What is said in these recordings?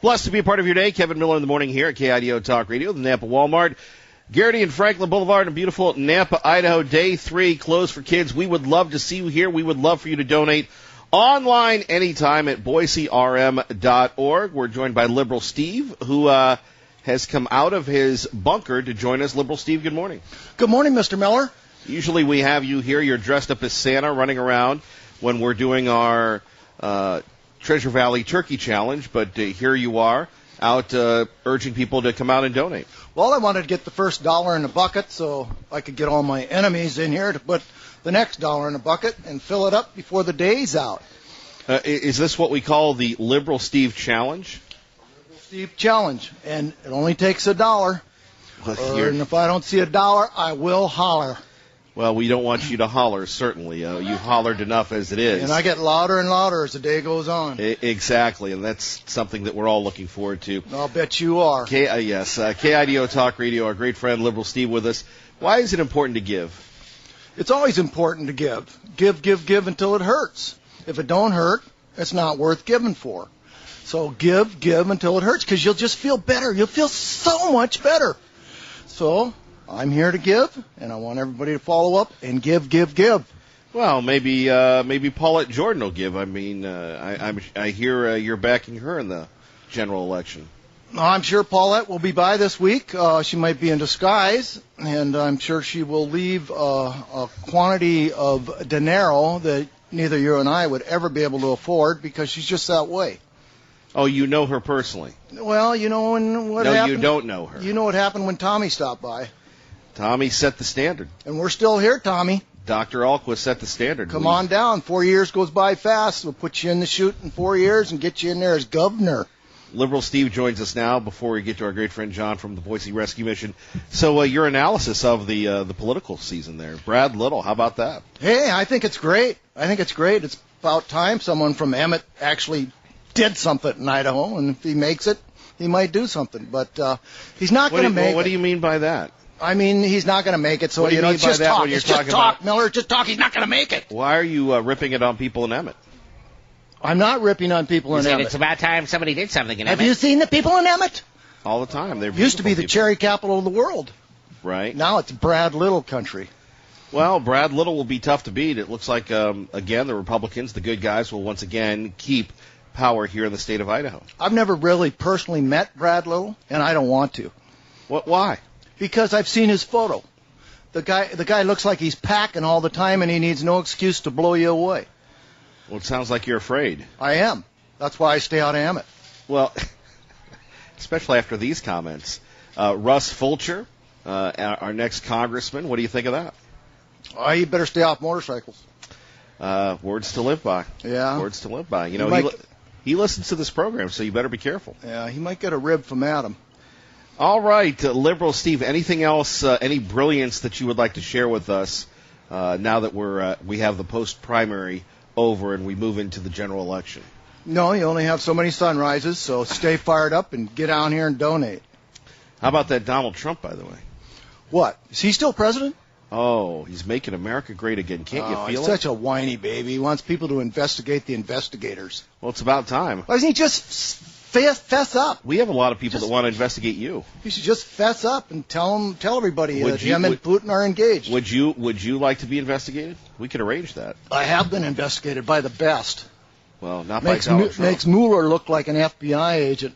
Blessed to be a part of your day. Kevin Miller in the morning here at KIDO Talk Radio, the Nampa Walmart. Garrity and Franklin Boulevard in beautiful Nampa, Idaho. Day 3, closed for kids. We would love to see you here. We would love for you to donate online anytime at boiserm.org. We're joined by Liberal Steve, who has come out of his bunker to join us. Liberal Steve, good morning. Good morning, Mr. Miller. Usually we have you here. You're dressed up as Santa running around when we're doing our Treasure Valley Turkey Challenge, but here you are out urging people to come out and donate. Well, I wanted to get the first dollar in the bucket so I could get all my enemies in here to put the next dollar in the bucket and fill it up before the day's out. Is this what we call the Liberal Steve Challenge? Liberal Steve Challenge, and it only takes $1. And if I don't see $1, I will holler. Well, we don't want you to holler, certainly. You hollered enough as it is. And I get louder and louder as the day goes on. Exactly, and that's something that we're all looking forward to. I'll bet you are. Yes, KIDO Talk Radio, our great friend Liberal Steve with us. Why is it important to give? It's always important to give. Give until it hurts. If it don't hurt, it's not worth giving for. So give until it hurts, because you'll just feel better. You'll feel so much better. So I'm here to give, and I want everybody to follow up and give. Well, maybe Paulette Jordan will give. I mean, I hear you're backing her in the general election. I'm sure Paulette will be by this week. She might be in disguise, and I'm sure she will leave a quantity of dinero that neither you and I would ever be able to afford, because she's just that way. Oh, you know her personally? Well, you know what happened. No, you don't know her. You know what happened when Tommy stopped by. Tommy set the standard. And we're still here, Tommy. Dr. Alquist set the standard. Come on down. 4 years goes by fast. We'll put you in the chute in 4 years and get you in there as governor. Liberal Steve joins us now before we get to our great friend John from the Boise Rescue Mission. So your analysis of the political season there. Brad Little, how about that? Hey, I think it's great. It's about time someone from Emmett actually did something in Idaho, and if he makes it, he might do something. But he's not going to make it. What do you mean by that? I mean, he's not going to make it, so what do you mean it's by just that talk. When you're it's just talking talk, about... Miller. Just talk. He's not going to make it. Why are you ripping it on people in Emmett? I'm not ripping on people in Emmett. It's about time somebody did something in Emmett. Have you seen the people in Emmett? All the time. They're used to be the people. cherry capital of the world. Right. Now it's Brad Little country. Well, Brad Little will be tough to beat. It looks like, again, the Republicans, the good guys, will once again keep power here in the state of Idaho. I've never really personally met Brad Little, and I don't want to. Why? Because I've seen his photo. The guy looks like he's packing all the time, and he needs no excuse to blow you away. Well, it sounds like you're afraid. I am. That's why I stay out of Emmett. Well, especially after these comments. Russ Fulcher, our next congressman, what do you think of that? Oh, you better stay off motorcycles. Words to live by. Yeah. Words to live by. You know, he listens to this program, so you better be careful. Yeah, he might get a rib from Adam. All right, Liberal Steve, anything else, any brilliance that you would like to share with us now that we have the post-primary over and we move into the general election? No, you only have so many sunrises, so stay fired up and get down here and donate. How about that Donald Trump, by the way? What? Is he still president? Oh, he's making America great again. Can't you feel he's it? Such a whiny baby. He wants people to investigate the investigators. Well, it's about time. Why doesn't he just fess up? We have a lot of people that want to investigate you. You should just fess up and tell everybody that him and Putin are engaged. Would you like to be investigated? We could arrange that. I have been investigated by the best. Well, not by Donald Trump. Makes Mueller look like an FBI agent.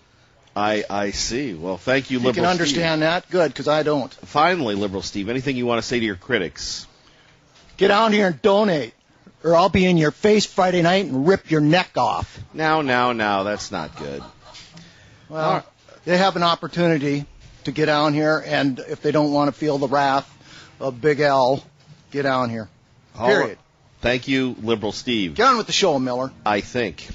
I see. Well, thank you, Liberal Steve. You can understand that? Good, because I don't. Finally, Liberal Steve, anything you want to say to your critics? Get out here and donate, or I'll be in your face Friday night and rip your neck off. Now, that's not good. Well, they have an opportunity to get down here, and if they don't want to feel the wrath of Big L, get down here. Period. Thank you, Liberal Steve. Get on with the show, Miller. I think.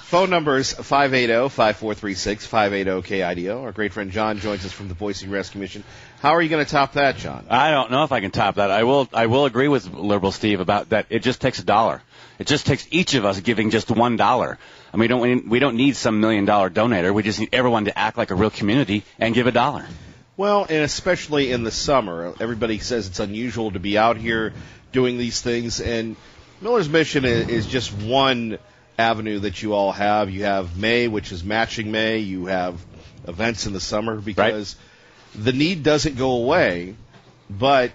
Phone numbers 580-5436, 580-KIDO. Our great friend John joins us from the Boise Rescue Mission. How are you going to top that, John? I don't know if I can top that. I will agree with Liberal Steve about that. It just takes $1. It just takes each of us giving just $1. I mean, we don't need some $1 million donator. We just need everyone to act like a real community and give $1. Well, and especially in the summer, everybody says it's unusual to be out here doing these things, and Miller's Mission is just one avenue that you all have. You have May, which is matching May. You have events in the summer because the need doesn't go away, but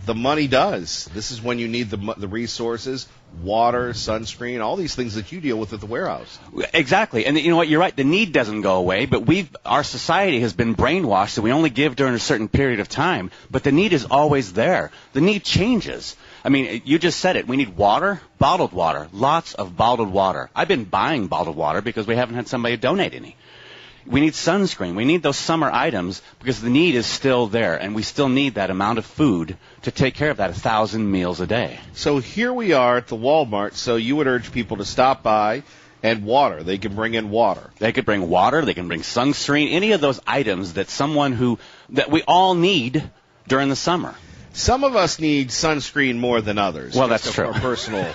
the money does. This is when you need the resources, water, sunscreen, all these things that you deal with at the warehouse. Exactly. And you know what? You're right. The need doesn't go away, but our society has been brainwashed that we only give during a certain period of time, but the need is always there. The need changes. I mean, you just said it. We need water, bottled water, lots of bottled water. I've been buying bottled water because we haven't had somebody donate any. We need sunscreen. We need those summer items because the need is still there, and we still need that amount of food to take care of that 1,000 meals a day. So here we are at the Walmart, so you would urge people to stop by and water. They can bring in water. They could bring water. They can bring sunscreen, any of those items that we all need during the summer. Some of us need sunscreen more than others. Well, that's true. Personal.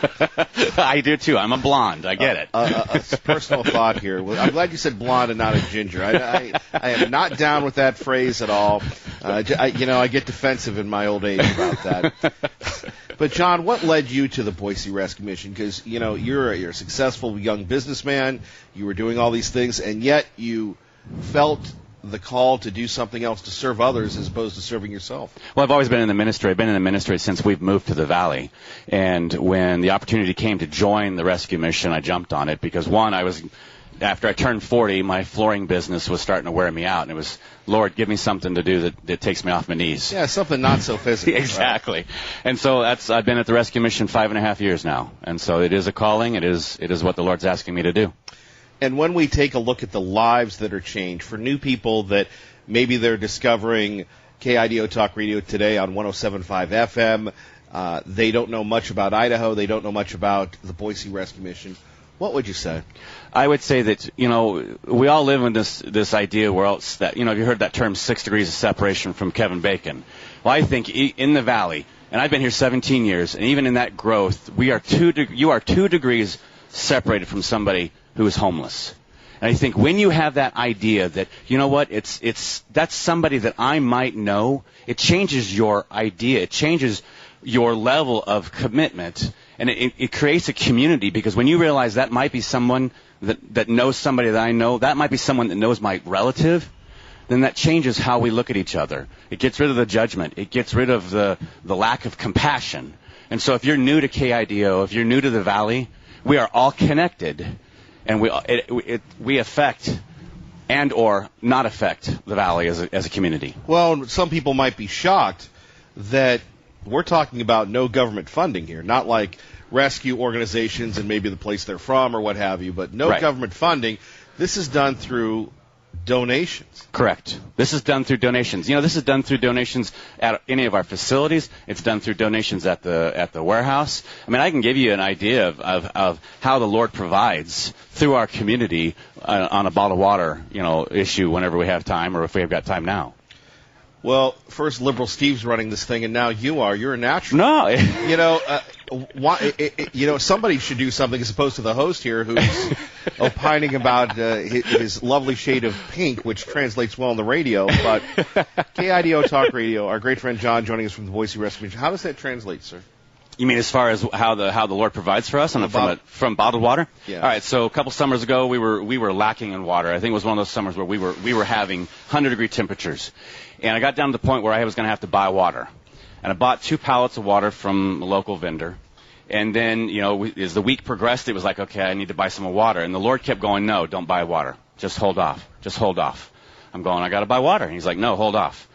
I do too. I'm a blonde. I get it. A personal thought here. Well, I'm glad you said blonde and not a ginger. I am not down with that phrase at all. I get defensive in my old age about that. But John, what led you to the Boise Rescue Mission? Because you're a successful young businessman. You were doing all these things, and yet you felt the call to do something else, to serve others as opposed to serving yourself. Well, I've always been in the ministry. I've been in the ministry since we've moved to the Valley. And when the opportunity came to join the rescue mission, I jumped on it because, one, after I turned 40, my flooring business was starting to wear me out. And it was, Lord, give me something to do that takes me off my knees. Yeah, something not so physical. Exactly. Right? And so I've been at the rescue mission 5.5 years now. And so it is a calling. It is what the Lord's asking me to do. And when we take a look at the lives that are changed, for new people that maybe they're discovering KIDO Talk Radio today on 107.5 FM, they don't know much about Idaho, they don't know much about the Boise Rescue Mission, what would you say? I would say that, we all live in this idea where else that, have you heard that term 6 degrees of separation from Kevin Bacon? Well, I think in the Valley, and I've been here 17 years, and even in that growth, you are 2 degrees separated from somebody who is homeless. And I think when you have that idea that, that's somebody that I might know, it changes your idea. It changes your level of commitment. And it creates a community because when you realize that might be someone that knows somebody that I know, that might be someone that knows my relative, then that changes how we look at each other. It gets rid of the judgment. It gets rid of the lack of compassion. And so if you're new to KIDO, if you're new to the Valley, we are all connected. And we affect and or not affect the Valley as a community. Well, some people might be shocked that we're talking about no government funding here, not like rescue organizations and maybe the place they're from or what have you, but no government funding. This is done through donations. Correct. This is done through donations. This is done through donations at any of our facilities. It's done through donations at the warehouse. I mean, I can give you an idea of how the Lord provides through our community on a bottled water, issue whenever we have time or if we have got time now. Well, first Liberal Steve's running this thing, and now you are. You're a natural. No. Somebody should do something as opposed to the host here who's opining about his lovely shade of pink, which translates well on the radio. But KIDO Talk Radio, our great friend John joining us from the Boise Rescue Mission. How does that translate, sir? You mean as far as how the Lord provides for us from bottled water? Yeah. All right. So a couple summers ago, we were lacking in water. I think it was one of those summers where we were having 100-degree temperatures, and I got down to the point where I was going to have to buy water, and I bought 2 pallets of water from a local vendor. And then, as the week progressed, it was like, okay, I need to buy some more water. And the Lord kept going, no, don't buy water. Just hold off. Just hold off. I'm going, I got to buy water. And he's like, no, hold off.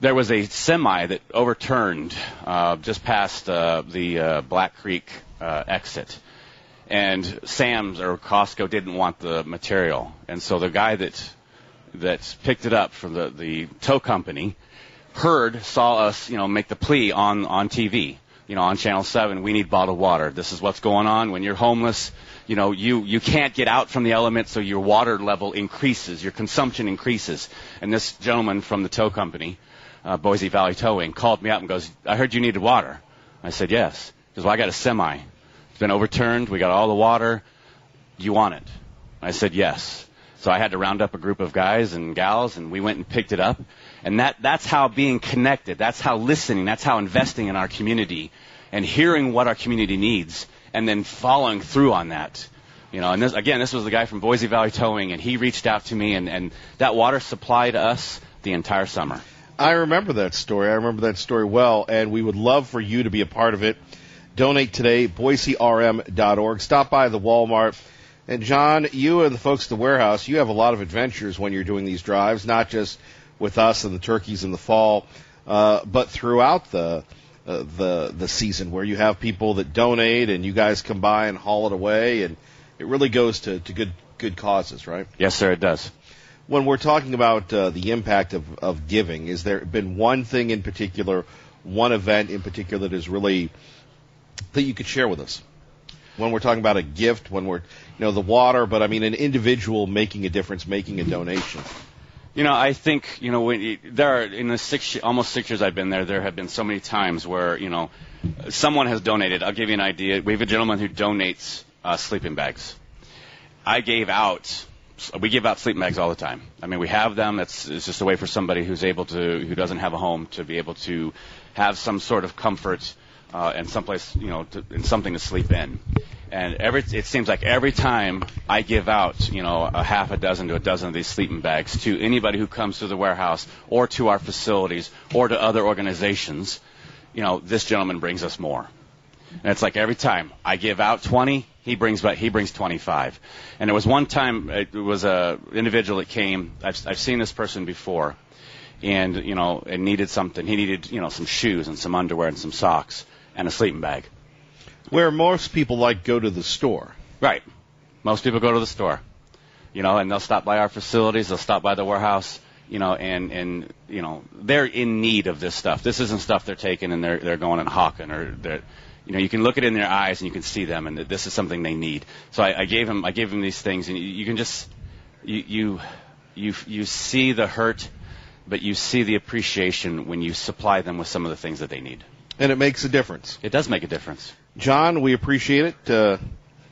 There was a semi that overturned just past the Black Creek exit. And Sam's or Costco didn't want the material. And so the guy that picked it up from the tow company saw us, make the plea on TV. On Channel 7, we need bottled water. This is what's going on. When you're homeless, you can't get out from the elements, so your water level increases, your consumption increases. And this gentleman from the tow company, Boise Valley Towing, called me up and goes, I heard you needed water. I said, yes. He goes, well, I got a semi. It's been overturned. We got all the water. You want it? I said, yes. So I had to round up a group of guys and gals, and we went and picked it up. And that's how being connected, that's how listening, that's how investing in our community and hearing what our community needs and then following through on that. And this was the guy from Boise Valley Towing, and he reached out to me, and that water supplied us the entire summer. I remember that story. I remember that story well, and we would love for you to be a part of it. Donate today, BoiseRM.org. Stop by the Walmart. And, John, you and the folks at the warehouse, you have a lot of adventures when you're doing these drives, not just with us and the turkeys in the fall, but throughout the season where you have people that donate and you guys come by and haul it away, and it really goes to good causes, right? Yes, sir, it does. When we're talking about the impact of giving, has there been one thing in particular, one event in particular that is really that you could share with us? When we're talking about a gift, when we're, the water, but I mean an individual making a difference, making a donation. I think, when there are, in the almost 6 years I've been there have been so many times where, someone has donated. I'll give you an idea. We have a gentleman who donates sleeping bags. We give out sleeping bags all the time. I mean, we have them. It's just a way for somebody who doesn't have a home to be able to have some sort of comfort and someplace, and something to sleep in. And it seems like every time I give out, a half a dozen to a dozen of these sleeping bags to anybody who comes to the warehouse or to our facilities or to other organizations, this gentleman brings us more. And it's like every time I give out 20, he brings 25. And there was one time, it was a individual that came. I've seen this person before, and and needed something. He needed some shoes and some underwear and some socks and a sleeping bag. Where most people go to the store. Right. Most people go to the store, and they'll stop by our facilities. They'll stop by the warehouse, and they're in need of this stuff. This isn't stuff they're taking and they're going and hawking, or they're. You can look it in their eyes and you can see them, and this is something they need. So I gave him these things, and you can just you see the hurt, but you see the appreciation when you supply them with some of the things that they need. And it makes a difference. It does make a difference. John, we appreciate it.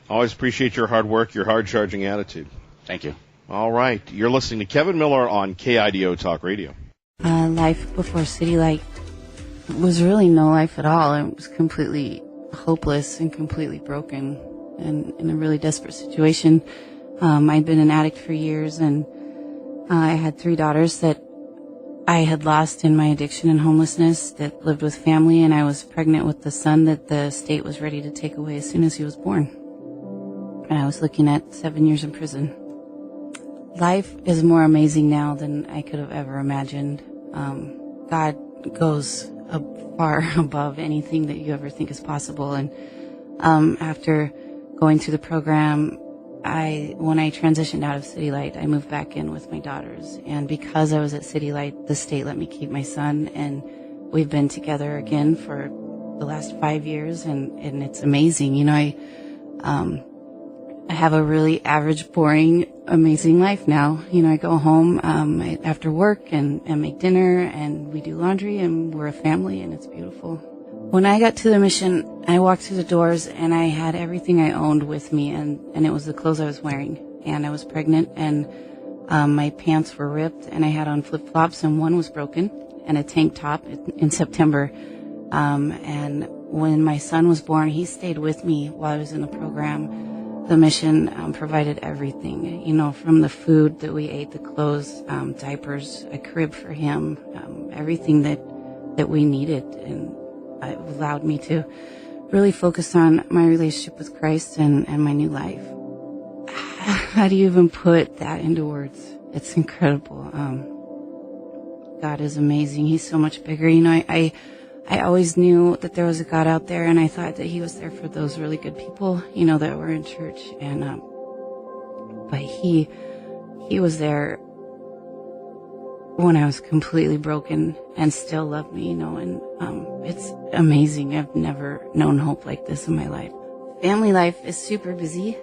Always appreciate your hard work, your hard-charging attitude. Thank you. All right. You're listening to Kevin Miller on KIDO Talk Radio. Life before City Light was really no life at all. It was completely hopeless and completely broken and in a really desperate situation. I'd been an addict for years, and I had 3 daughters that I had lost in my addiction and homelessness, that lived with family, and I was pregnant with the son that the state was ready to take away as soon as he was born. And I was looking at 7 years in prison. Life is more amazing now than I could have ever imagined. God goes far above anything that you ever think is possible. And after going through the program, when I transitioned out of City Light, I moved back in with my daughters. And because I was at City Light, the state let me keep my son, and we've been together again for the last 5 years, and it's amazing. I have a really average, boring, amazing life now. I go home after work and make dinner, and we do laundry, and we're a family, and it's beautiful. When I got to the mission, I walked through the doors, and I had everything I owned with me, and it was the clothes I was wearing. And I was pregnant, and my pants were ripped, and I had on flip-flops, and one was broken, and a tank top in September. And when my son was born, he stayed with me while I was in the program. The mission provided everything, from the food that we ate, the clothes, diapers, a crib for him, everything that we needed. And it allowed me to really focus on my relationship with Christ and my new life. How do you even put that into words? It's incredible. God is amazing. He's so much bigger. I always knew that there was a God out there, and I thought that he was there for those really good people, that were in church. And but he was there when I was completely broken and still loved me, and it's amazing. I've never known hope like this in my life. Family life is super busy.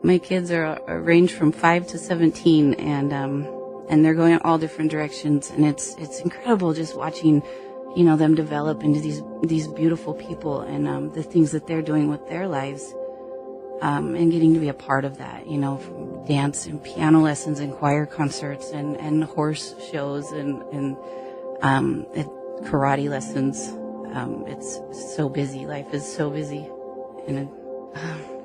My kids are range from 5 to 17, and they're going in all different directions, and it's incredible just watching them develop into these beautiful people, and the things that they're doing with their lives, and getting to be a part of that, from dance and piano lessons and choir concerts and horse shows and karate lessons. It's so busy. Life is so busy. and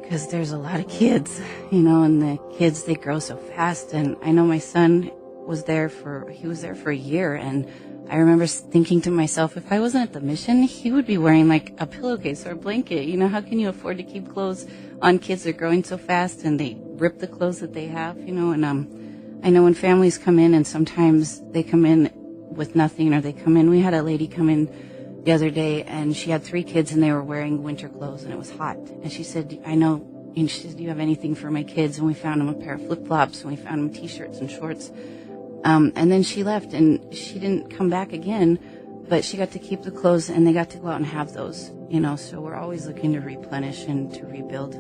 because there's a lot of kids, and the kids, they grow so fast. And I know my son was there for a year, and I remember thinking to myself, if I wasn't at the mission, he would be wearing like a pillowcase or a blanket. How can you afford to keep clothes on kids that are growing so fast and they rip the clothes that they have, and I know when families come in, and sometimes they come in with nothing, or we had a lady come in the other day, and she had 3 kids, and they were wearing winter clothes, and it was hot. And she said, I know, and she said, do you have anything for my kids? And we found them a pair of flip-flops, and we found them T-shirts and shorts. And then she left, and she didn't come back again, but she got to keep the clothes, and they got to go out and have those, so we're always looking to replenish and to rebuild.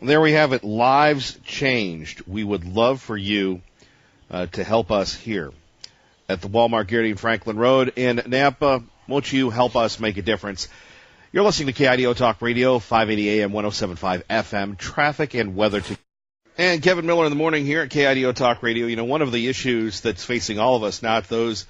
There we have it. Lives changed. We would love for you to help us here at the Walmart Garrity and Franklin Road in Nampa. Won't you help us make a difference? You're listening to KIDO Talk Radio, 580 AM, 107.5 FM, traffic and weather. And Kevin Miller in the morning here at KIDO Talk Radio. One of the issues that's facing all of us, not those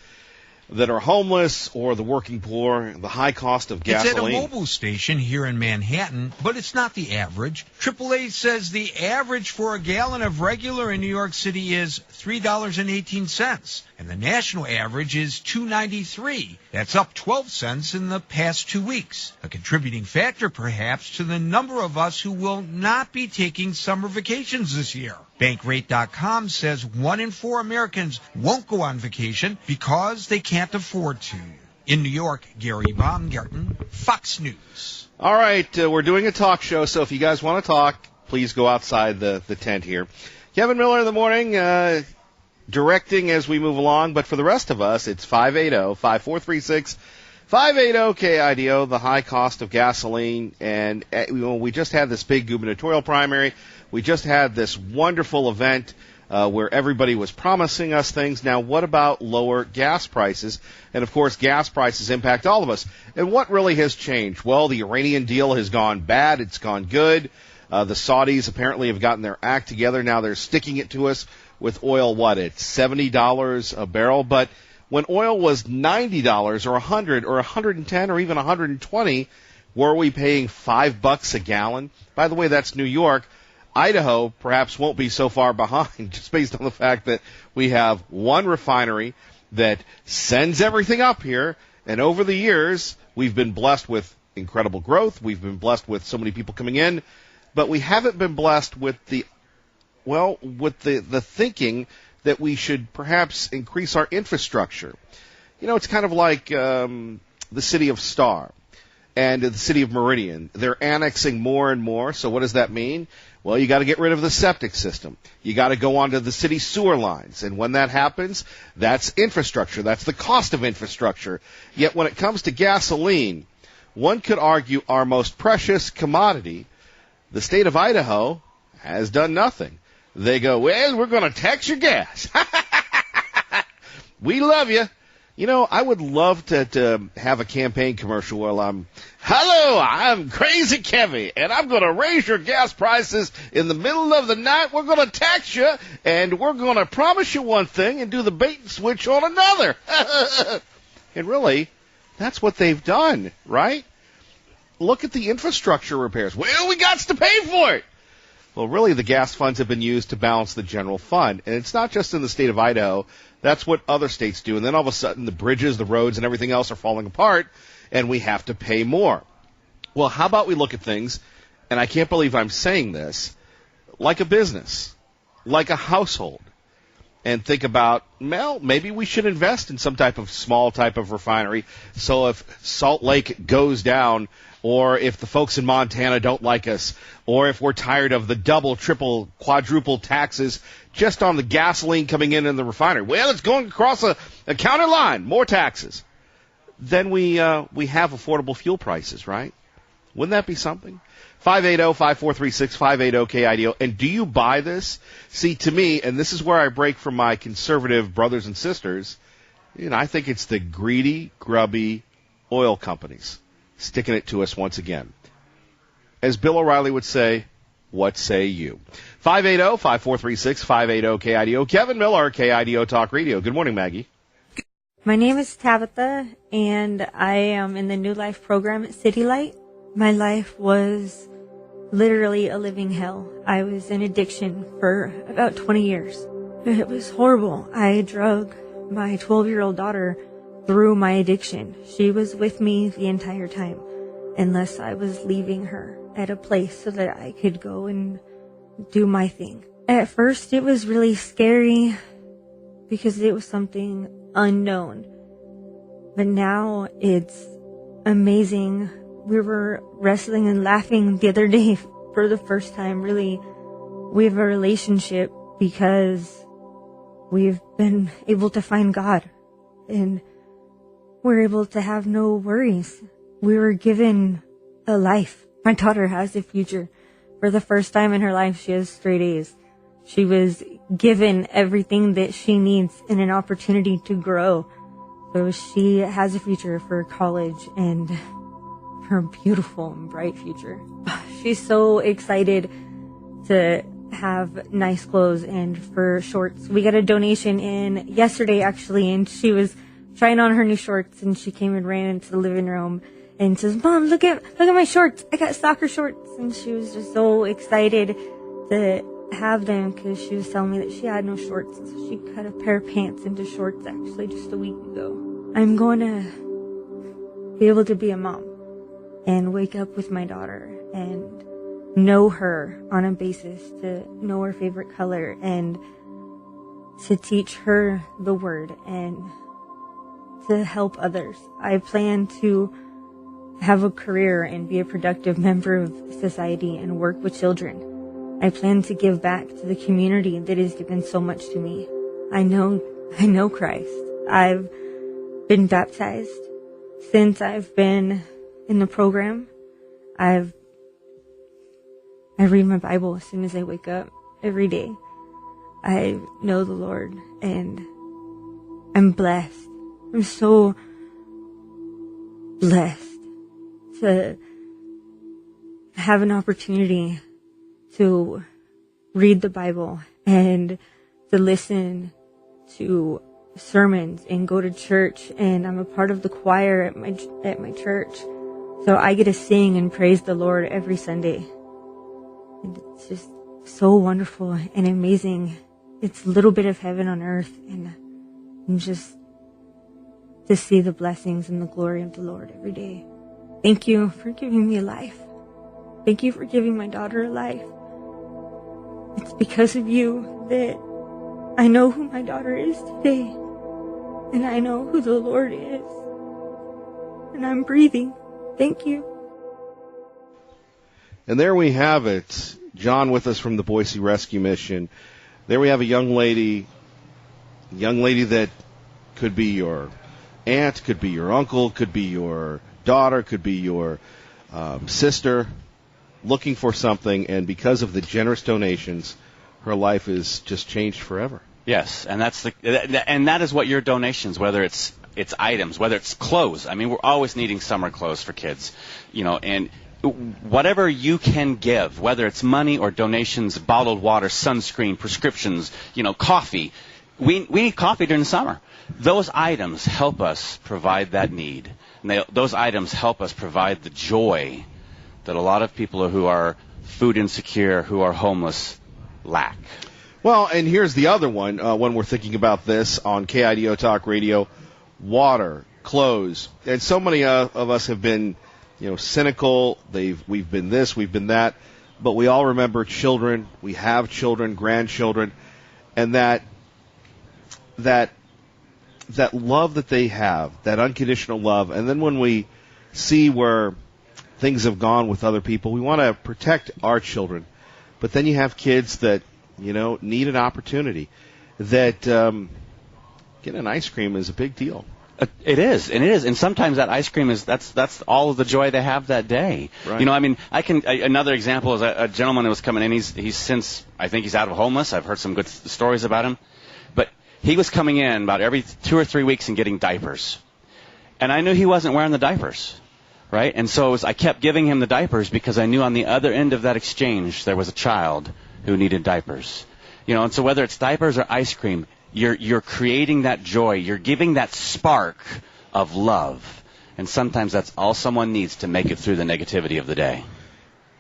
that are homeless or the working poor, the high cost of gasoline. It's at a mobile station here in Manhattan, but it's not the average. AAA says the average for a gallon of regular in New York City is $3.18, and the national average is $2.93. That's up 12 cents in the past 2 weeks. A contributing factor, perhaps, to the number of us who will not be taking summer vacations this year. Bankrate.com says 1 in 4 Americans won't go on vacation because they can't afford to. In New York, Gary Baumgarten, Fox News. All right, we're doing a talk show, so if you guys want to talk, please go outside the tent here. Kevin Miller in the morning, directing as we move along, but for the rest of us, it's 580-5436. 580-KIDO, the high cost of gasoline, and we just had this big gubernatorial primary. We just had this wonderful event where everybody was promising us things. Now, what about lower gas prices? And, of course, gas prices impact all of us. And what really has changed? Well, the Iranian deal has gone bad. It's gone good. The Saudis apparently have gotten their act together. Now they're sticking it to us with oil, it's $70 a barrel. But when oil was $90 or $100 or $110 or even $120, were we paying $5 a gallon? By the way, that's New York. Idaho perhaps won't be so far behind, just based on the fact that we have one refinery that sends everything up here, and over the years we've been blessed with incredible growth. We've been blessed with so many people coming in, but we haven't been blessed with the thinking that we should perhaps increase our infrastructure. It's kind of like the city of Star and the city of Meridian. They're annexing more and more, so what does that mean? Well, you got to get rid of the septic system. You got to go onto the city sewer lines. And when that happens, that's infrastructure. That's the cost of infrastructure. Yet when it comes to gasoline, one could argue our most precious commodity, the state of Idaho, has done nothing. They go, well, we're going to tax your gas. We love you. I would love to have a campaign commercial where hello, I'm Crazy Kevy, and I'm going to raise your gas prices in the middle of the night. We're going to tax you, and we're going to promise you one thing and do the bait and switch on another. And really, that's what they've done, right? Look at the infrastructure repairs. Well, we got to pay for it. Well, really, the gas funds have been used to balance the general fund. And it's not just in the state of Idaho. That's what other states do. And then all of a sudden, the bridges, the roads, and everything else are falling apart, and we have to pay more. Well, how about we look at things, and I can't believe I'm saying this, like a business, like a household, and think about, well, maybe we should invest in some type of small type of refinery, so if Salt Lake goes down, or if the folks in Montana don't like us, or if we're tired of the double, triple, quadruple taxes just on the gasoline coming in the refinery. Well, it's going across a county line, more taxes. Then we have affordable fuel prices, right? Wouldn't that be something? 580-5436, 580-KIDO. And do you buy this? See, to me, and this is where I break from my conservative brothers and sisters, I think it's the greedy, grubby oil companies sticking it to us once again. As Bill O'Reilly would say, what say you? 580-5436, 580-KIDO. Kevin Miller, KIDO Talk Radio. Good morning, Maggie. My name is Tabitha, and I am in the New Life program at City Light. My life was literally a living hell. I was in addiction for about 20 years. It was horrible. I drug my 12-year-old daughter through my addiction. She was with me the entire time, unless I was leaving her at a place so that I could go and do my thing. At first, it was really scary because it was something unknown. But now it's amazing. We were wrestling and laughing the other day for the first time, really. We have a relationship because we've been able to find God, and we're able to have no worries. We were given a life. My daughter has a future. For the first time in her life, she has straight A's. She was given everything that she needs and an opportunity to grow. So she has a future for college and her beautiful and bright future. She's so excited to have nice clothes and for shorts. We got a donation in yesterday, actually, and she was trying on her new shorts, and she came and ran into the living room and says, "Mom, look at my shorts. I got soccer shorts." And she was just so excited to have them because she was telling me that she had no shorts. So she cut a pair of pants into shorts actually just a week ago. I'm going to be able to be a mom and wake up with my daughter and know her on a basis, to know her favorite color and to teach her the word and to help others. I plan to have a career and be a productive member of society and work with children. I plan to give back to the community that has given so much to me. I know Christ. I've been baptized since I've been in the program. I read my Bible as soon as I wake up every day. I know the Lord, and I'm blessed. I'm so blessed to have an opportunity to read the Bible and to listen to sermons and go to church, and I'm a part of the choir at my church. So I get to sing and praise the Lord every Sunday. And it's just so wonderful and amazing. It's a little bit of heaven on earth, and just to see the blessings and the glory of the Lord every day. Thank you for giving me a life. Thank you for giving my daughter a life. It's because of you that I know who my daughter is today, and I know who the Lord is, and I'm breathing. Thank you. And there we have it. John with us from the Boise Rescue Mission. There we have a young lady that could be your aunt, could be your uncle, could be your daughter, could be your sister, looking for something, and because of the generous donations, her life is just changed forever. Yes, and that is what your donations, whether it's items, whether it's clothes. I mean, we're always needing summer clothes for kids, and whatever you can give, whether it's money or donations, bottled water, sunscreen, prescriptions, coffee. We need coffee during the summer. Those items help us provide that need. And those items help us provide the joy that a lot of people who are food insecure, who are homeless, lack. Well, and here's the other one when we're thinking about this on KIDO Talk Radio: water, clothes. And so many of us have been, cynical. We've been this, we've been that. But we all remember children. We have children, grandchildren, and that love that they have, that unconditional love. And then when we see where things have gone with other people, we want to protect our children. But then you have kids that, need an opportunity. That getting an ice cream is a big deal. It is. And sometimes that ice cream that's all of the joy they have that day. Right. Another example is a gentleman that was coming in. He's since, I think he's out of homeless. I've heard some good stories about him. But he was coming in about every 2 or 3 weeks and getting diapers. And I knew he wasn't wearing the diapers. Right? And so I kept giving him the diapers because I knew on the other end of that exchange there was a child who needed diapers. And so whether it's diapers or ice cream, you're creating that joy. You're giving that spark of love. And sometimes that's all someone needs to make it through the negativity of the day.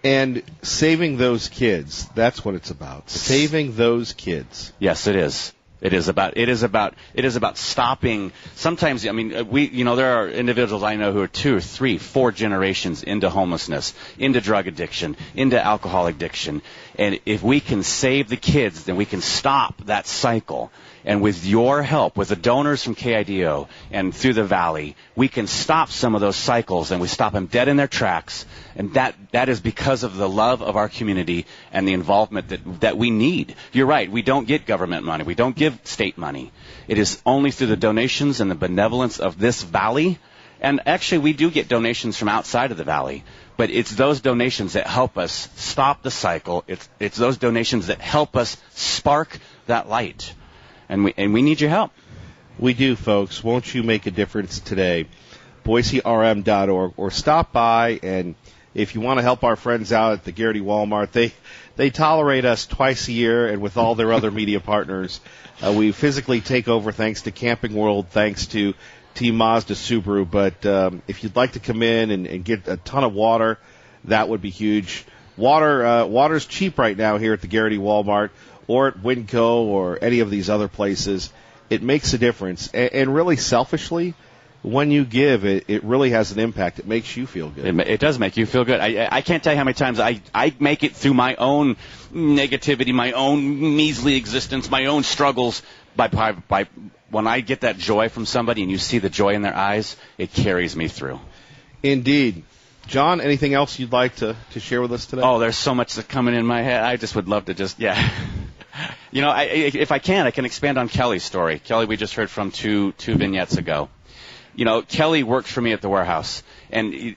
And saving those kids, that's what it's about. Saving those kids. Yes, it is. It is about stopping. Sometimes, I mean, there are individuals I know who are 2, 3, 4 generations into homelessness, into drug addiction, into alcohol addiction. And if we can save the kids, then we can stop that cycle. And with your help, with the donors from KIDO and through the Valley, we can stop some of those cycles, and we stop them dead in their tracks. And that is because of the love of our community and the involvement that we need. You're right. We don't get government money. We don't give state money. It is only through the donations and the benevolence of this Valley. And actually, we do get donations from outside of the Valley. But it's those donations that help us stop the cycle. It's those donations that help us spark that light. And we need your help. We do, folks. Won't you make a difference today? BoiseRM.org, or stop by, and if you want to help our friends out at the Garrity Walmart, they tolerate us twice a year, and with all their other media partners, we physically take over thanks to Camping World, thanks to Team Mazda Subaru. But if you'd like to come in and get a ton of water, that would be huge. Water's cheap right now here at the Garrity Walmart, or at Winco, or any of these other places. It makes a difference. And really, selfishly, when you give, it really has an impact. It makes you feel good. It does make you feel good. I can't tell you how many times I make it through my own negativity, my own measly existence, my own struggles, by when I get that joy from somebody and you see the joy in their eyes, it carries me through. Indeed. John, anything else you'd like to share with us today? Oh, there's so much that's coming in my head. I just would love to You know, if I can expand on Kelly's story. Kelly, we just heard from two vignettes ago. You know, Kelly worked for me at the warehouse, and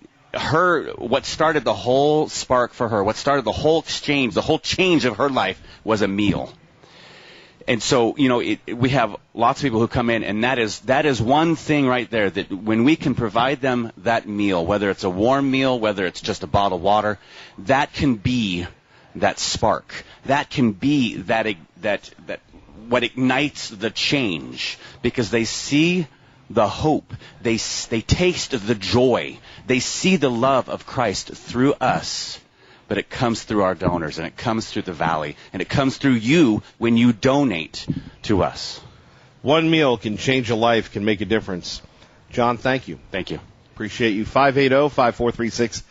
what started the whole spark for her, what started the whole exchange, the whole change of her life was a meal. And so, you know, we have lots of people who come in, and that is one thing right there, that when we can provide them that meal, whether it's a warm meal, whether it's just a bottle of water, that can be that spark. That can be that what ignites the change, because they see the hope, they taste the joy, they see the love of Christ through us. But it comes through our donors, and it comes through the Valley, and it comes through you when you donate to us. One meal can change a life, can make a difference. John, thank you. Thank you. Appreciate you. 580-5436.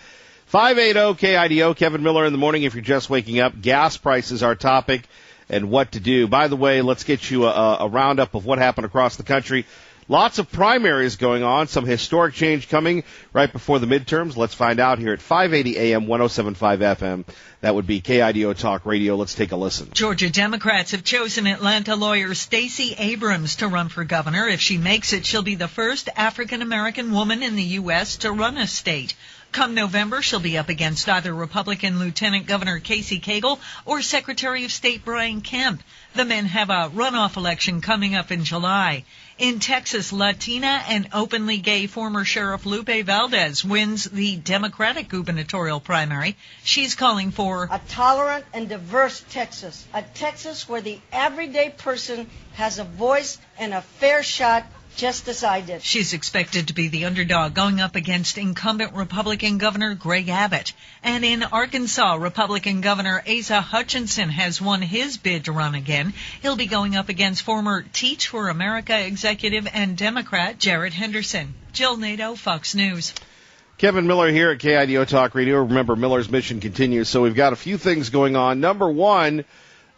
580-KIDO. Kevin Miller in the morning if you're just waking up. Gas prices, our topic, and what to do. By the way, let's get you a roundup of what happened across the country. Lots of primaries going on, some historic change coming right before the midterms. Let's find out here at 580 AM, 107.5 FM. That would be KIDO Talk Radio. Let's take a listen. Georgia Democrats have chosen Atlanta lawyer Stacey Abrams to run for governor. If she makes it, she'll be the first African-American woman in the U.S. to run a state. Come November, she'll be up against either Republican Lieutenant Governor Casey Cagle or Secretary of State Brian Kemp. The men have a runoff election coming up in July. In Texas, Latina and openly gay former Sheriff Lupe Valdez wins the Democratic gubernatorial primary. She's calling for a tolerant and diverse Texas, a Texas where the everyday person has a voice and a fair shot, just as I did. She's expected to be the underdog going up against incumbent Republican Governor Greg Abbott. And in Arkansas, Republican Governor Asa Hutchinson has won his bid to run again. He'll be going up against former Teach for America executive and Democrat Jared Henderson. Jill Nato, Fox News. Kevin Miller here at KIDO Talk Radio. Remember, Miller's mission continues, so we've got a few things going on. Number one,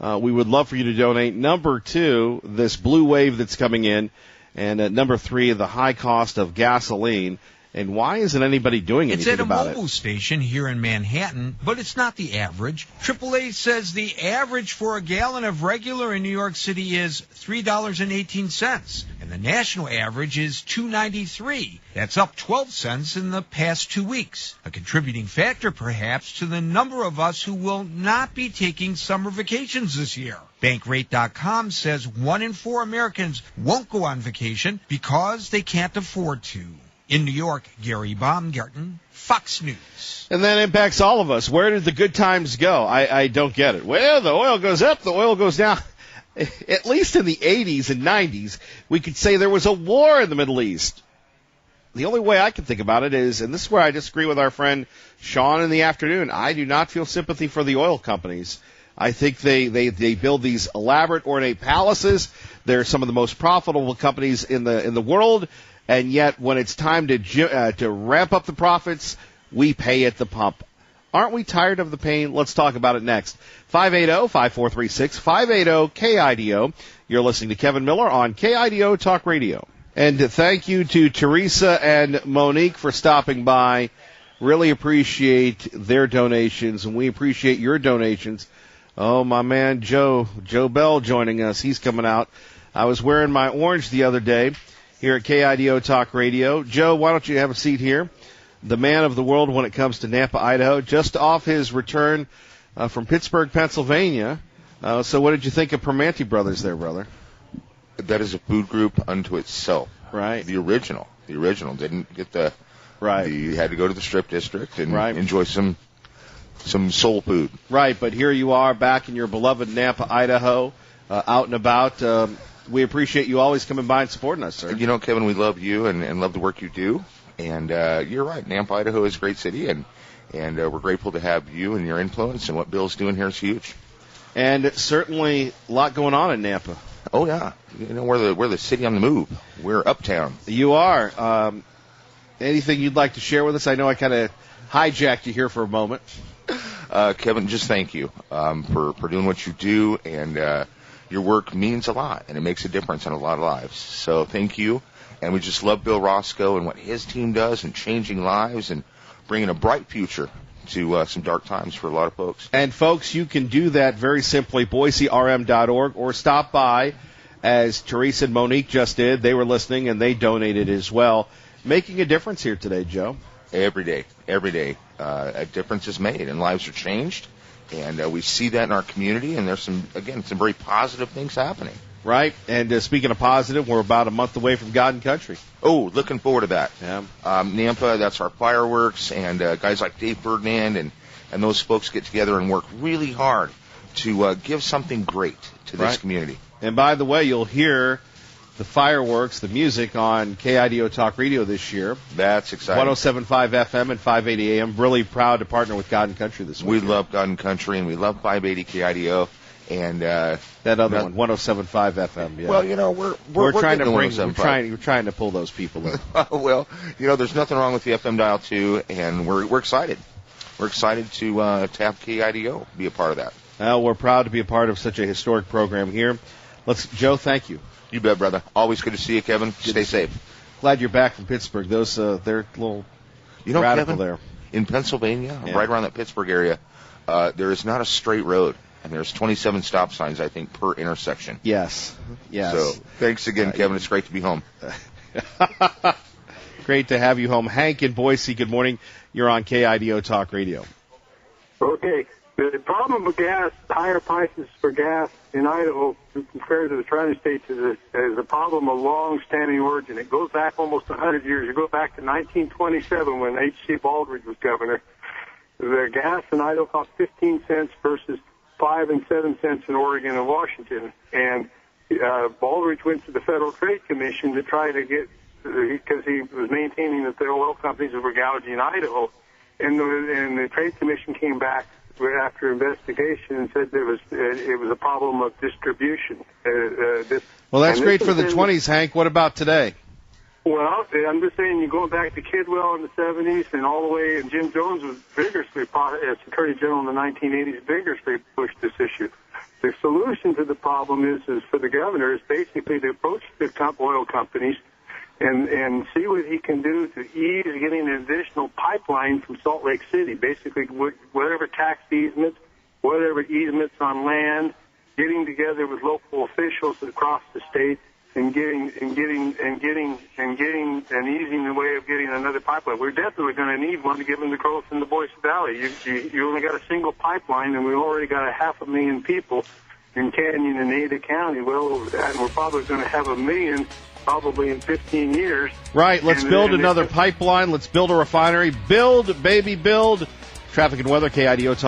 we would love for you to donate. Number two, this blue wave that's coming in. And number three, the high cost of gasoline. And why isn't anybody doing anything about it? It's at a Mobil station here in Manhattan, but it's not the average. AAA says the average for a gallon of regular in New York City is $3.18, and the national average is $2.93. That's up 12 cents in the past 2 weeks. A contributing factor, perhaps, to the number of us who will not be taking summer vacations this year. Bankrate.com says 1 in 4 Americans won't go on vacation because they can't afford to. In New York, Gary Baumgarten, Fox News. And that impacts all of us. Where did the good times go? I don't get it. Well, the oil goes up, the oil goes down. at least in the 80s and 90s, we could say there was a war in the Middle East. The only way I can think about it is, and this is where I disagree with our friend Sean in the afternoon, I do not feel sympathy for the oil companies. I think they build these elaborate, ornate palaces. They're some of the most profitable companies in the world, and yet when it's time to ramp up the profits, we pay at the pump. Aren't we tired of the pain? Let's talk about it next. 580-5436, 580-KIDO. You're listening to Kevin Miller on KIDO Talk Radio. And thank you to Teresa and Monique for stopping by. Really appreciate their donations, and we appreciate your donations. Oh, my man Joe Bell joining us. He's coming out. I was wearing my orange the other day here at KIDO Talk Radio. Joe, why don't you have a seat here? The man of the world when it comes to Nampa, Idaho, just off his return from Pittsburgh, Pennsylvania. So what did you think of Permanente Brothers there, brother? That is a food group unto itself. Right. The original didn't get the right. You had to go to the Strip District and right. enjoy some soul food. Right, but here you are back in your beloved Nampa, Idaho, out and about. We appreciate you always coming by and supporting us, sir. You know, Kevin, we love you and love the work you do. And you're right, Nampa, Idaho is a great city, and we're grateful to have you and your influence, and what Bill's doing here is huge. And certainly a lot going on in Nampa. Oh yeah, you know we're the city on the move. We're uptown. You are. Anything you'd like to share with us? I know I kind of hijacked you here for a moment. Kevin, just thank you for doing what you do, and your work means a lot, and it makes a difference in a lot of lives. So thank you, and we just love Bill Roscoe and what his team does, and changing lives and bringing a bright future to some dark times for a lot of folks. And, folks, you can do that very simply, BoiseRM.org, or stop by, as Teresa and Monique just did. They were listening, and they donated as well. Making a difference here today, Joe. Every day. A difference is made, and lives are changed. And we see that in our community, and there's some very positive things happening. Right, and speaking of positive, we're about a month away from God and Country. Oh, looking forward to that. Yeah. Nampa, that's our fireworks, and guys like Dave Ferdinand and those folks get together and work really hard to give something great to this community. And by the way, you'll hear the fireworks, the music on KIDO Talk Radio this year. That's exciting. 107.5 FM and 580 AM. Really proud to partner with God and Country this week. We love God and Country, and we love 580 KIDO. And that other one, 107.5 FM. Yeah. Well, you know, we're trying to we're trying to pull those people in. Well, you know, there's nothing wrong with the FM dial too, and we're excited. We're excited to have KIDO be a part of that. Well, we're proud to be a part of such a historic program here. Joe, thank you. You bet, brother. Always good to see you, Kevin. Stay safe. Glad you're back from Pittsburgh. Those they're a little radical Kevin, there. In Pennsylvania, right around that Pittsburgh area, there is not a straight road. And there's 27 stop signs, I think, per intersection. Yes. So thanks again, Kevin. It's great to be home. Great to have you home. Hank in Boise, good morning. You're on KIDO Talk Radio. Okay. The problem with gas, higher prices for gas in Idaho compared to the surrounding states is a problem of long-standing origin. It goes back almost 100 years. You go back to 1927 when H.C. Baldridge was governor. The gas in Idaho cost 15 cents versus 5 and 7 cents in Oregon and Washington. And Baldridge went to the Federal Trade Commission to try to get, because he was maintaining that the oil companies were gouging Idaho. And the Trade Commission came back after investigation and said it was a problem of distribution. Well, that's great for the 20s, Hank. What about today? Well, I'm just saying, you're going back to Kidwell in the 70s and all the way, and Jim Jones was vigorously, as Attorney General in the 1980s, vigorously pushed this issue. The solution to the problem is for the governor is basically to approach the oil companies and see what he can do to ease getting an additional pipeline from Salt Lake City. Basically, whatever tax easements, whatever easements on land, getting together with local officials across the state and easing the way of getting another pipeline. We're definitely going to need one to give them the growth in the Boise Valley. You only got a single pipeline, and we've already got 500,000 people in Canyon and Ada County, well over that, and we're probably going to have 1 million probably in 15 years. Right, let's build another pipeline. Let's build a refinery. Build, baby, build. Traffic and weather, KIDO Talk.